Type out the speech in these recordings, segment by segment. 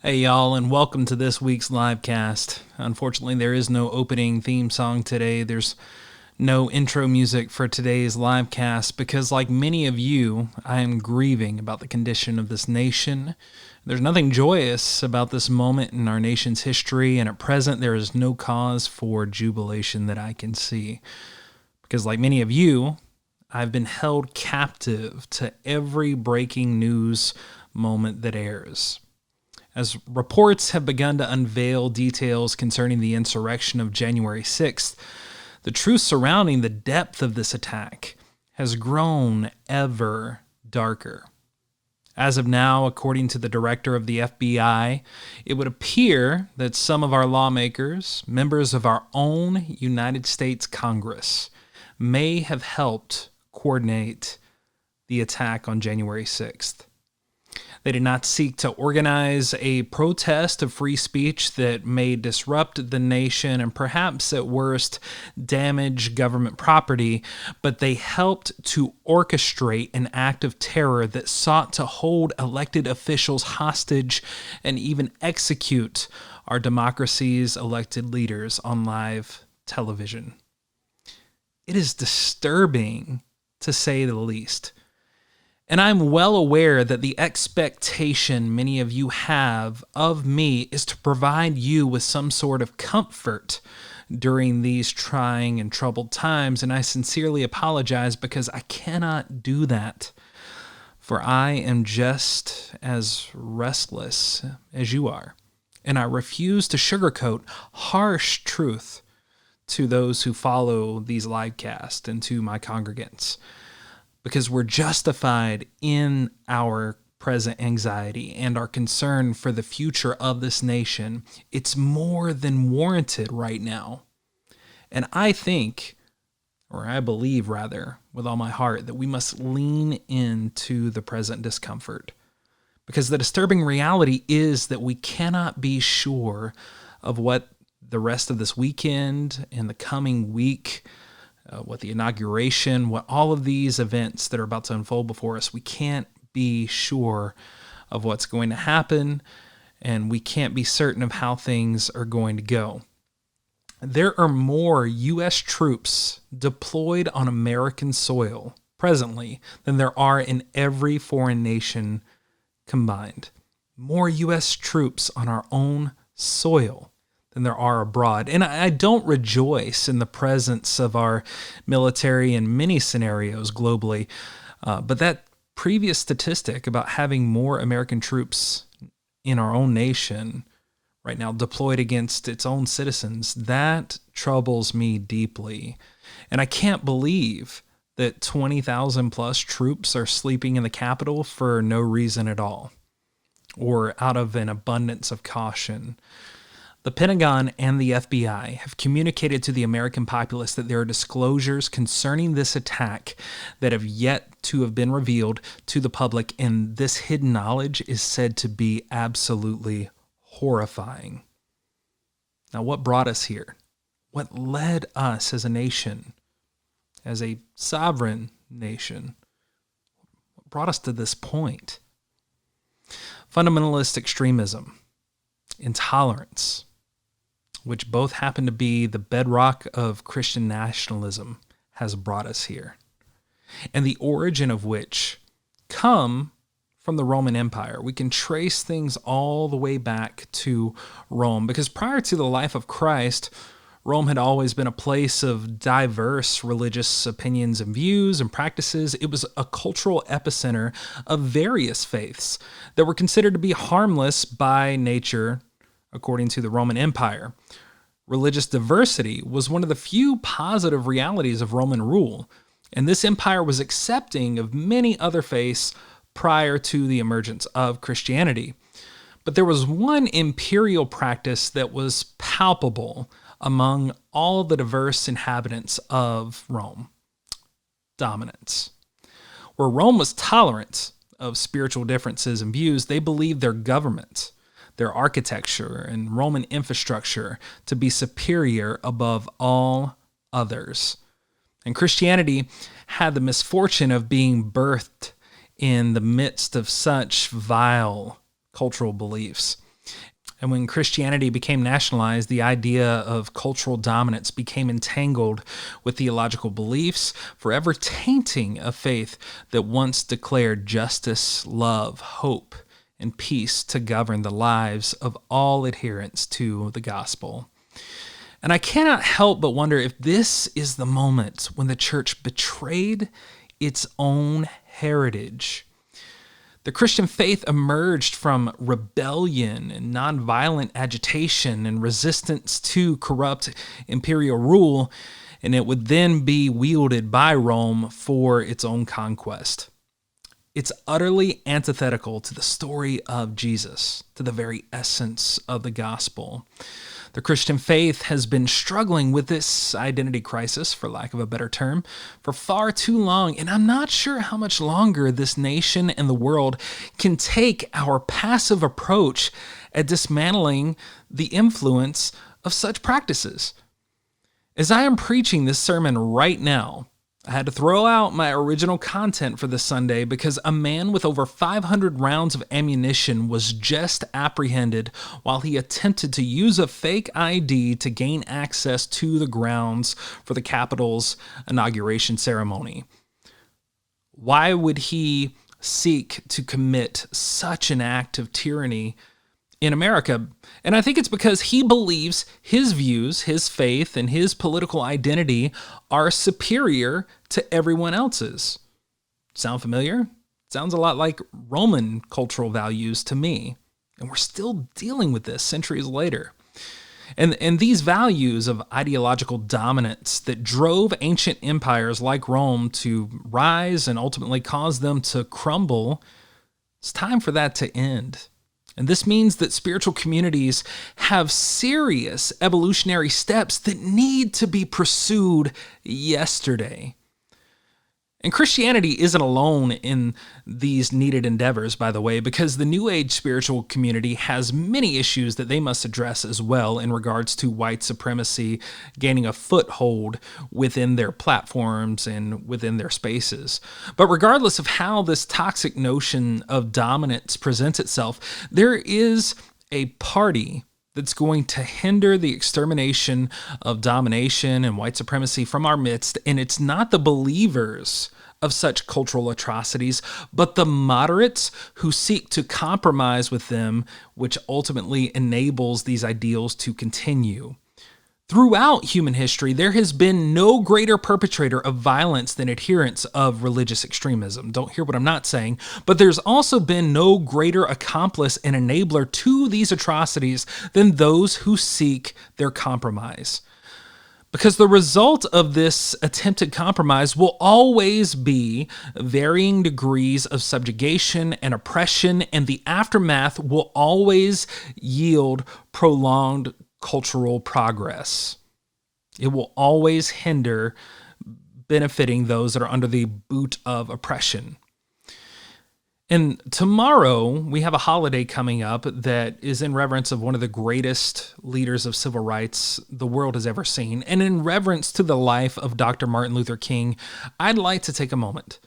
Hey y'all, and welcome to this week's live cast. Unfortunately, there is no opening theme song today. There's no intro music for today's live cast because, like many of you, I am grieving about the condition of this nation. There's nothing joyous about this moment in our nation's history, and at present, there is no cause for jubilation that I can see. Because, like many of you, I've been held captive to every breaking news moment that airs. As reports have begun to unveil details concerning the insurrection of January 6th, the truth surrounding the depth of this attack has grown ever darker. As of now, according to the director of the FBI, it would appear that some of our lawmakers, members of our own United States Congress, may have helped coordinate the attack on January 6th. They did not seek to organize a protest of free speech that may disrupt the nation and perhaps at worst damage government property, but they helped to orchestrate an act of terror that sought to hold elected officials hostage and even execute our democracy's elected leaders on live television. It is disturbing, to say the least. And I'm well aware that the expectation many of you have of me is to provide you with some sort of comfort during these trying and troubled times, and I sincerely apologize because I cannot do that. For I am just as restless as you are, and I refuse to sugarcoat harsh truth to those who follow these live casts and to my congregants. Because we're justified in our present anxiety and our concern for the future of this nation. It's more than warranted right now. And I think, or I believe rather, with all my heart, that we must lean into the present discomfort. Because the disturbing reality is that we cannot be sure of what the rest of this weekend and the coming week, what the inauguration, what all of these events that are about to unfold before us, we can't be sure of what's going to happen, and we can't be certain of how things are going to go. There are more U.S. troops deployed on American soil presently than there are in every foreign nation combined. More U.S. troops on our own soil than there are abroad. And I don't rejoice in the presence of our military in many scenarios globally, but that previous statistic about having more American troops in our own nation right now deployed against its own citizens, that troubles me deeply. And I can't believe that 20,000 plus troops are sleeping in the Capitol for no reason at all, or out of an abundance of caution. The Pentagon and the FBI have communicated to the American populace that there are disclosures concerning this attack that have yet to have been revealed to the public, and this hidden knowledge is said to be absolutely horrifying. Now, what brought us here? What led us as a nation, as a sovereign nation? What brought us to this point? Fundamentalist extremism, intolerance, which both happen to be the bedrock of Christian nationalism, has brought us here. And the origin of which come from the Roman Empire. We can trace things all the way back to Rome, because prior to the life of Christ, Rome had always been a place of diverse religious opinions and views and practices. It was a cultural epicenter of various faiths that were considered to be harmless by nature, according to the Roman Empire. Religious diversity was one of the few positive realities of Roman rule, and this empire was accepting of many other faiths prior to the emergence of Christianity. But there was one imperial practice that was palpable among all the diverse inhabitants of Rome: dominance. Where Rome was tolerant of spiritual differences and views, they believed their government, their architecture, and Roman infrastructure to be superior above all others. And Christianity had the misfortune of being birthed in the midst of such vile cultural beliefs. And when Christianity became nationalized, the idea of cultural dominance became entangled with theological beliefs, forever tainting a faith that once declared justice, love, hope, and peace to govern the lives of all adherents to the gospel. And I cannot help but wonder if this is the moment when the church betrayed its own heritage. The Christian faith emerged from rebellion and nonviolent agitation and resistance to corrupt imperial rule, and it would then be wielded by Rome for its own conquest. It's utterly antithetical to the story of Jesus, to the very essence of the gospel. The Christian faith has been struggling with this identity crisis, for lack of a better term, for far too long, and I'm not sure how much longer this nation and the world can take our passive approach at dismantling the influence of such practices. As I am preaching this sermon right now, I had to throw out my original content for this Sunday because a man with over 500 rounds of ammunition was just apprehended while he attempted to use a fake ID to gain access to the grounds for the Capitol's inauguration ceremony. Why would he seek to commit such an act of tyranny in America? And I think it's because he believes his views, his faith, and his political identity are superior to everyone else's. Sound familiar? Sounds a lot like Roman cultural values to me. And we're still dealing with this centuries later. And these values of ideological dominance that drove ancient empires like Rome to rise and ultimately cause them to crumble, it's time for that to end. And this means that spiritual communities have serious evolutionary steps that need to be pursued yesterday. And Christianity isn't alone in these needed endeavors, by the way, because the New Age spiritual community has many issues that they must address as well in regards to white supremacy gaining a foothold within their platforms and within their spaces. But regardless of how this toxic notion of dominance presents itself, there is a party that's going to hinder the extermination of domination and white supremacy from our midst, and it's not the believers of such cultural atrocities, but the moderates who seek to compromise with them, which ultimately enables these ideals to continue. Throughout human history, there has been no greater perpetrator of violence than adherents of religious extremism. Don't hear what I'm not saying, but there's also been no greater accomplice and enabler to these atrocities than those who seek their compromise. Because the result of this attempted compromise will always be varying degrees of subjugation and oppression, and the aftermath will always yield prolonged cultural progress. It will always hinder benefiting those that are under the boot of oppression. And tomorrow, we have a holiday coming up that is in reverence of one of the greatest leaders of civil rights the world has ever seen. And in reverence to the life of Dr. Martin Luther King, I'd like to take a moment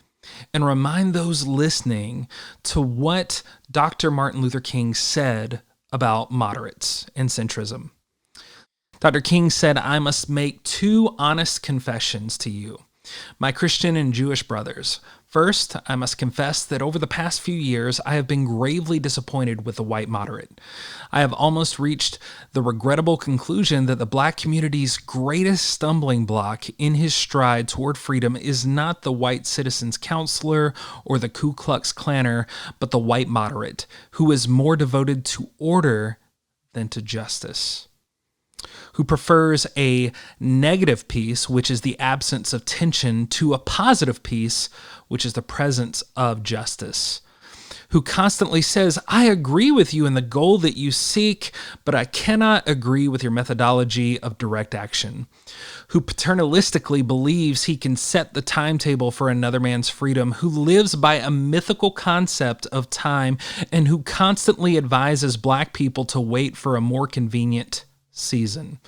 and remind those listening to what Dr. Martin Luther King said about moderates and centrism. Dr. King said, "I must make two honest confessions to you, my Christian and Jewish brothers. First, I must confess that over the past few years, I have been gravely disappointed with the white moderate. I have almost reached the regrettable conclusion that the black community's greatest stumbling block in his stride toward freedom is not the white citizen's counselor or the Ku Klux Klanner, but the white moderate, who is more devoted to order than to justice, who prefers a negative peace, which is the absence of tension, to a positive peace, which is the presence of justice, who constantly says, I agree with you in the goal that you seek, but I cannot agree with your methodology of direct action, who paternalistically believes he can set the timetable for another man's freedom, who lives by a mythical concept of time, and who constantly advises black people to wait for a more convenient season.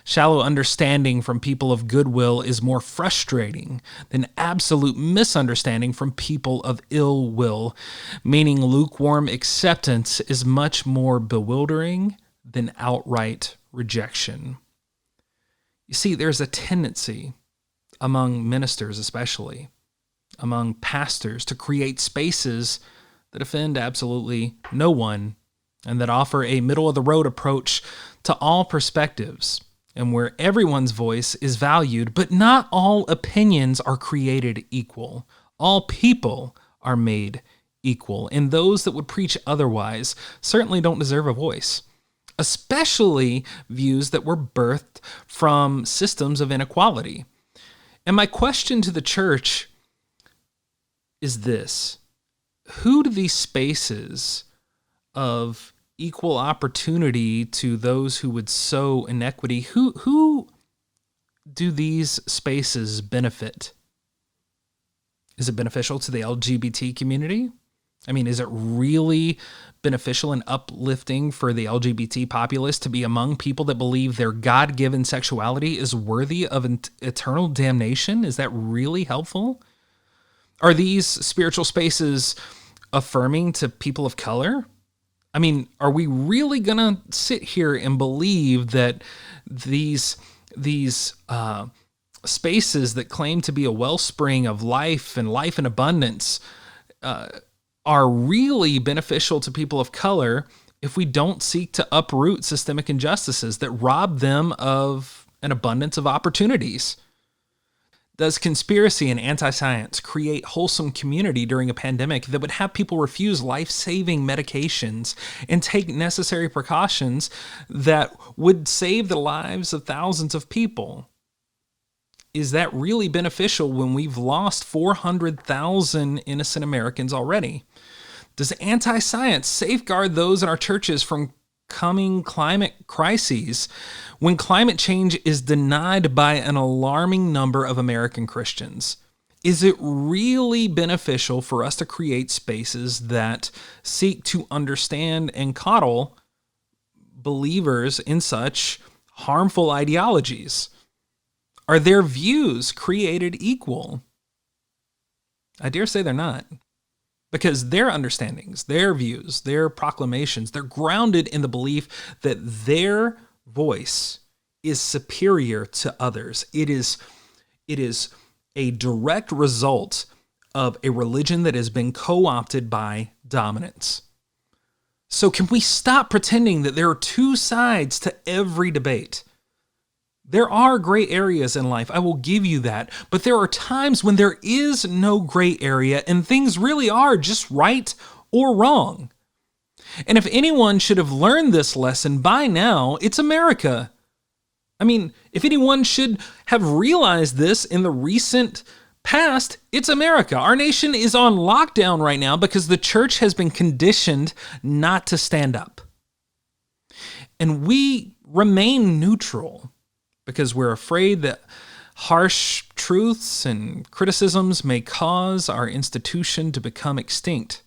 Shallow understanding from people of goodwill is more frustrating than absolute misunderstanding from people of ill will, meaning lukewarm acceptance is much more bewildering than outright rejection. You see, there's a tendency among ministers, especially among pastors, to create spaces that offend absolutely no one and that offer a middle-of-the-road approach to all perspectives, and where everyone's voice is valued, but not all opinions are created equal. All people are made equal, and those that would preach otherwise certainly don't deserve a voice, especially views that were birthed from systems of inequality. And my question to the church is this: who do these spaces of equal opportunity to those who would sow inequity, who do these spaces benefit? Is it beneficial to the LGBT community? I mean, is it really beneficial and uplifting for the LGBT populace to be among people that believe their God-given sexuality is worthy of eternal damnation? Is that really helpful? Are these spiritual spaces affirming to people of color? I mean, are we really going to sit here and believe that these spaces that claim to be a wellspring of life and life in abundance are really beneficial to people of color if we don't seek to uproot systemic injustices that rob them of an abundance of opportunities? Does conspiracy and anti-science create wholesome community during a pandemic that would have people refuse life-saving medications and take necessary precautions that would save the lives of thousands of people? Is that really beneficial when we've lost 400,000 innocent Americans already? Does anti-science safeguard those in our churches from coming climate crises when climate change is denied by an alarming number of American Christians? Is it really beneficial for us to create spaces that seek to understand and coddle believers in such harmful ideologies? Are their views created equal? I dare say they're not. Because their understandings, their views, their proclamations, they're grounded in the belief that their voice is superior to others. It is a direct result of a religion that has been co-opted by dominance. So can we stop pretending that there are two sides to every debate? There are gray areas in life, I will give you that, but there are times when there is no gray area and things really are just right or wrong. And if anyone should have learned this lesson by now, it's America. I mean, if anyone should have realized this in the recent past, it's America. Our nation is on lockdown right now because the church has been conditioned not to stand up. And we remain neutral because we're afraid that harsh truths and criticisms may cause our institution to become extinct.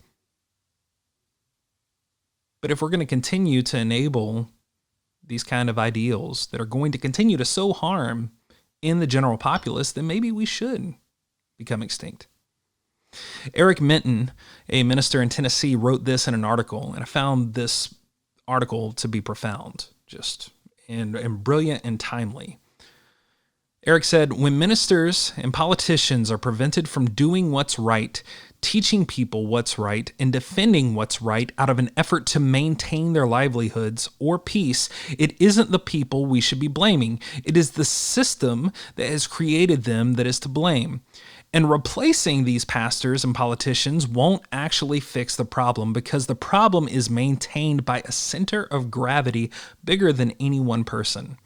But if we're going to continue to enable these kind of ideals that are going to continue to sow harm in the general populace, then maybe we should become extinct. Eric Minton, a minister in Tennessee, wrote this in an article, and I found this article to be profound, and brilliant and timely. Eric said, when ministers and politicians are prevented from doing what's right, teaching people what's right, and defending what's right out of an effort to maintain their livelihoods or peace, it isn't the people we should be blaming. It is the system that has created them that is to blame. And replacing these pastors and politicians won't actually fix the problem because the problem is maintained by a center of gravity bigger than any one person.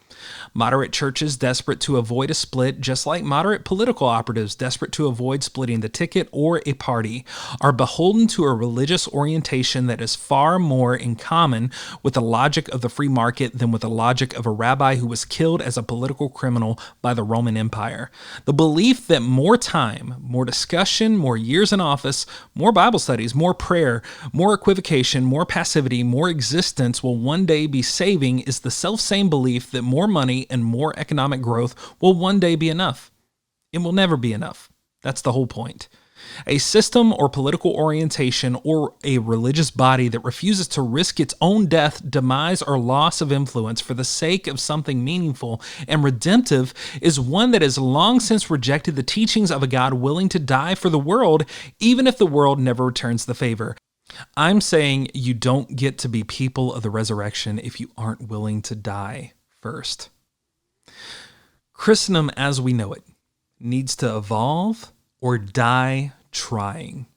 Moderate churches desperate to avoid a split, just like moderate political operatives desperate to avoid splitting the ticket or a party, are beholden to a religious orientation that is far more in common with the logic of the free market than with the logic of a rabbi who was killed as a political criminal by the Roman Empire. The belief that more time, more discussion, more years in office, more Bible studies, more prayer, more equivocation, more passivity, more existence will one day be saving is the selfsame belief that more more money and more economic growth will one day be enough. It will never be enough. That's the whole point. A system or political orientation or a religious body that refuses to risk its own death, demise, or loss of influence for the sake of something meaningful and redemptive is one that has long since rejected the teachings of a God willing to die for the world, even if the world never returns the favor. I'm saying you don't get to be people of the resurrection if you aren't willing to die first. Christendom as we know it needs to evolve or die trying.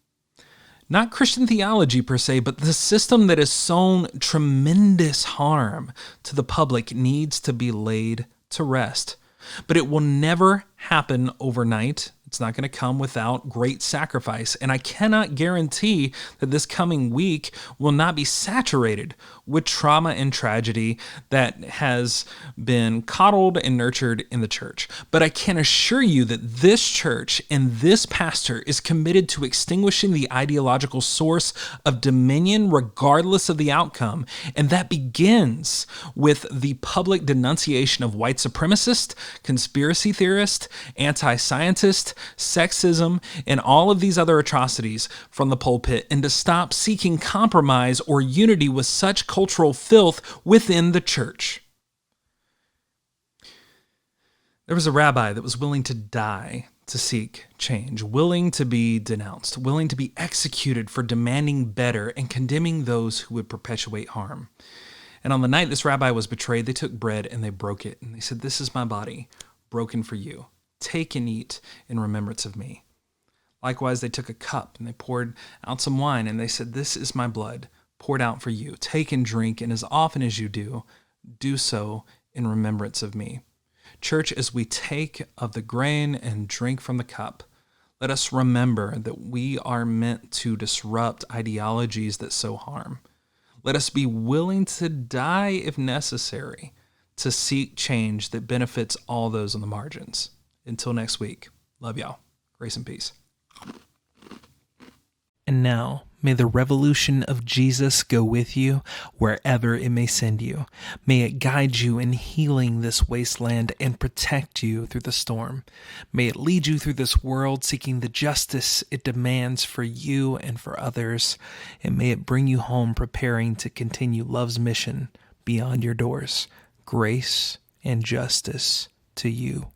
Not Christian theology per se, but the system that has sown tremendous harm to the public needs to be laid to rest. But it will never happen overnight. It's not going to come without great sacrifice. And I cannot guarantee that this coming week will not be saturated with trauma and tragedy that has been coddled and nurtured in the church. But I can assure you that this church and this pastor is committed to extinguishing the ideological source of dominion regardless of the outcome. And that begins with the public denunciation of white supremacists, conspiracy theorists, anti-scientists, sexism, and all of these other atrocities from the pulpit, and to stop seeking compromise or unity with such cultural filth within the church. There was a rabbi that was willing to die to seek change, willing to be denounced, willing to be executed for demanding better and condemning those who would perpetuate harm. And on the night this rabbi was betrayed, they took bread and they broke it, and they said, "This is my body, broken for you. Take and eat in remembrance of me." Likewise, they took a cup and they poured out some wine, and they said, "This is my blood, poured out for you. Take and drink, and as often as you do, do so in remembrance of me." Church, as we take of the grain and drink from the cup, let us remember that we are meant to disrupt ideologies that sow harm. Let us be willing to die if necessary to seek change that benefits all those on the margins. Until next week, love y'all. Grace and peace. And now, may the revolution of Jesus go with you wherever it may send you. May it guide you in healing this wasteland and protect you through the storm. May it lead you through this world seeking the justice it demands for you and for others. And may it bring you home preparing to continue love's mission beyond your doors. Grace and justice to you.